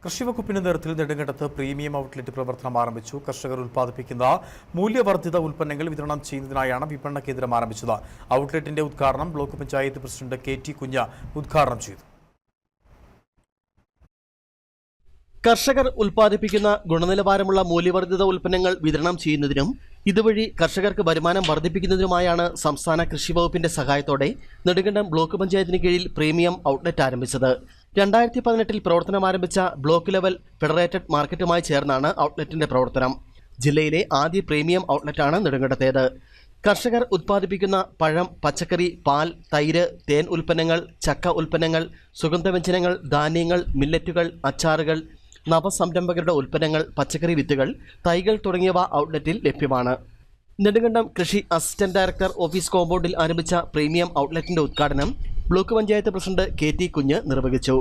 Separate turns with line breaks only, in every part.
കൃഷിവകുപ്പിന്റെ നേതൃത്വത്തിൽ നെടുങ്കണ്ടത്ത് premium outlet പ്രവർത്തനം ആരംഭിച്ചു. കർഷകർ ഉൽപ്പാദിപ്പിക്കുന്ന മൂല്യവർദ്ധിത ഉൽപ്പന്നങ്ങൾ വിതരണം ചെയ്യുന്നതിനായാണ് വിപണന കേന്ദ്രം ആരംഭിച്ചത്. ഔട്ട്ലെറ്റിന്റെ ഉദ്ഘാടനം ബ്ലോക്ക് പഞ്ചായത്ത് പ്രസിഡന്റ് KT കുഞ്ഞ് ഉദ്ഘാടനം ചെയ്തു.
കർഷകർ ഉൽപ്പാദിപ്പിക്കുന്ന ഗുണനിലവാരമുള്ള മൂല്യവർദ്ധിത ഉൽപ്പന്നങ്ങൾ വിതരണം ചെയ്യുന്നതിനും ഇതുവഴി കർഷകർക്ക് വരുമാനം വർദ്ധിപ്പിക്കുന്നതിനുമായാണ് സംസ്ഥാന കൃഷി വകുപ്പിന്റെ സഹായത്തോടെ നെടുങ്കണ്ടം ബ്ലോക്ക് പഞ്ചായത്തിന് കീഴിൽ പ്രീമിയം ഔട്ട്ലെറ്റ് ആരംഭിച്ചത്. 2018 പ്രവർത്തനം ആരംഭിച്ച ബ്ലോക്ക് ലെവൽ ഫെഡറേറ്റഡ് മാർക്കറ്റുമായി ചേർന്നാണ് ഔട്ട്ലെറ്റിന്റെ പ്രവർത്തനം. ജില്ലയിലെ ആദ്യ പ്രീമിയം ഔട്ട്ലെറ്റാണ് നെടുങ്കണ്ടത്തേത്. കർഷകർ ഉൽപ്പാദിപ്പിക്കുന്ന പഴം, പച്ചക്കറി, പാൽ, തൈര്, തേൻ ഉൽപ്പന്നങ്ങൾ, ചക്ക ഉൽപ്പന്നങ്ങൾ, സുഗന്ധവ്യഞ്ജനങ്ങൾ, ധാന്യങ്ങൾ, മില്ലറ്റുകൾ, അച്ചാറുകൾ, നവസംരംഭകരുടെ ഉൽപ്പന്നങ്ങൾ, പച്ചക്കറി വിത്തുകൾ, തൈകൾ തുടങ്ങിയവ ഔട്ട്ലെറ്റിൽ ലഭ്യമാണ്. നെടുങ്കണ്ടം കൃഷി അസിസ്റ്റന്റ് ഡയറക്ടർ ഓഫീസ് കോമ്പൗണ്ടിൽ ആരംഭിച്ച പ്രീമിയം ഔട്ട്ലെറ്റിന്റെ ഉദ്ഘാടനം ബ്ലോക്ക് പഞ്ചായത്ത് പ്രസിഡന്റ് KT കുഞ്ഞ് നിർവഹിച്ചു.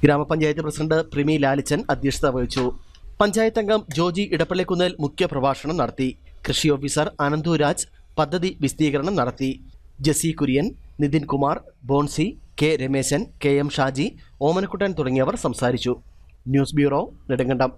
ഗ്രാമപഞ്ചായത്ത് പ്രസിഡന്റ് പ്രിമി ലാലിച്ചൻ അധ്യക്ഷത വഹിച്ചു. പഞ്ചായത്ത് അംഗം ജോജി ഇടപ്പള്ളിക്കുന്നേൽ മുഖ്യപ്രഭാഷണം നടത്തി. കൃഷി ഓഫീസർ അനന്തു രാജ് പദ്ധതി വിശദീകരണം നടത്തി. ജെസി കുര്യൻ, നിതിൻ കുമാർ, ബോൺസി, K രമേശൻ, KM ഷാജി, ഓമനക്കുട്ടൻ തുടങ്ങിയവർ സംസാരിച്ചു. News bureau, Nedumkandam.